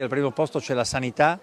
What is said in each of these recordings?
Al primo posto c'è la sanità,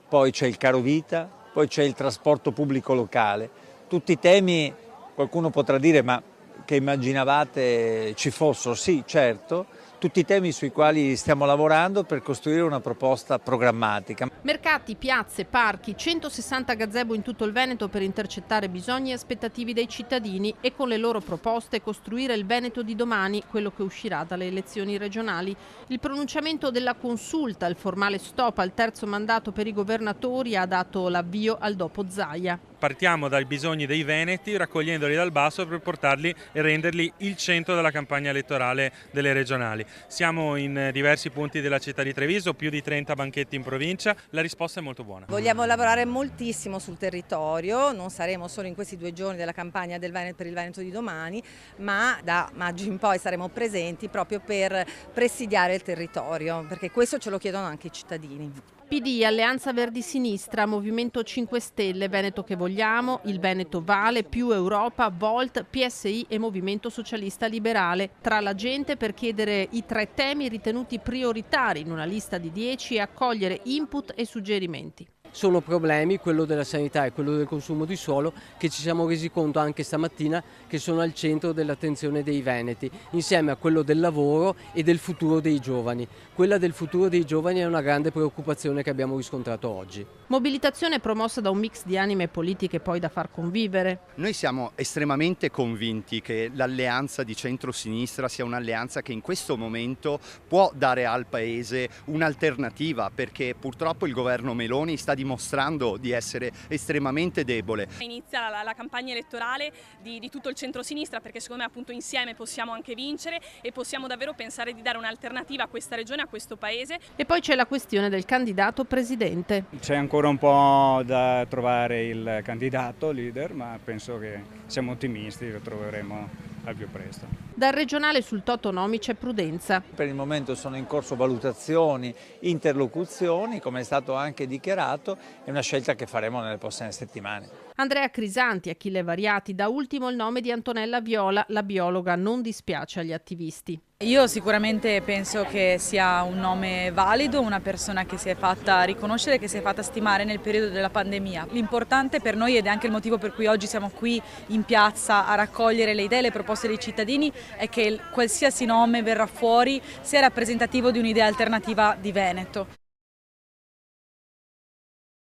poi c'è il carovita, poi c'è il trasporto pubblico locale. Tutti temi, qualcuno potrà dire, ma che immaginavate ci fossero? Sì, certo, tutti temi sui quali stiamo lavorando per costruire una proposta programmatica. Mercati, piazze, parchi, 160 gazebo in tutto il Veneto per intercettare bisogni e aspettative dei cittadini e con le loro proposte costruire il Veneto di domani, quello che uscirà dalle elezioni regionali. Il pronunciamento della consulta, il formale stop al terzo mandato per i governatori ha dato l'avvio al dopo Zaia. Partiamo dai bisogni dei veneti, raccogliendoli dal basso per portarli e renderli il centro della campagna elettorale delle regionali. Siamo in diversi punti della città di Treviso, più di 30 banchetti in provincia, la risposta è molto buona. Vogliamo lavorare moltissimo sul territorio, non saremo solo in questi 2 giorni della campagna del Veneto per il Veneto di domani, ma da maggio in poi saremo presenti proprio per presidiare il territorio, perché questo ce lo chiedono anche i cittadini. PD, Alleanza Verdi Sinistra, Movimento 5 Stelle, Veneto che vogliamo, il Veneto vale, più Europa, Volt, PSI e Movimento Socialista Liberale. Tra la gente per chiedere i 3 temi ritenuti prioritari in una lista di 10 e accogliere input e suggerimenti. Sono problemi, quello della sanità e quello del consumo di suolo, che ci siamo resi conto anche stamattina che sono al centro dell'attenzione dei veneti, insieme a quello del lavoro e del futuro dei giovani. Quella del futuro dei giovani è una grande preoccupazione che abbiamo riscontrato oggi. Mobilitazione promossa da un mix di anime politiche poi da far convivere. Noi siamo estremamente convinti che l'alleanza di centro-sinistra sia un'alleanza che in questo momento può dare al Paese un'alternativa, perché purtroppo il governo Meloni sta dimostrando di essere estremamente debole. Inizia la campagna elettorale di tutto il centro-sinistra, perché secondo me appunto insieme possiamo anche vincere e possiamo davvero pensare di dare un'alternativa a questa regione, a questo Paese. E poi c'è la questione del candidato presidente. C'è ancora un po' da trovare il candidato leader, ma penso che siamo ottimisti, lo troveremo al più presto. Dal regionale sul Totonomi c'è prudenza. Per il momento sono in corso valutazioni, interlocuzioni, come è stato anche dichiarato, è una scelta che faremo nelle prossime settimane. Andrea Crisanti, Achille Variati, da ultimo il nome di Antonella Viola, la biologa, non dispiace agli attivisti. Io sicuramente penso che sia un nome valido, una persona che si è fatta riconoscere, che si è fatta stimare nel periodo della pandemia. L'importante per noi, ed è anche il motivo per cui oggi siamo qui in piazza a raccogliere le idee e le proposte dei cittadini, è che qualsiasi nome verrà fuori sia rappresentativo di un'idea alternativa di Veneto.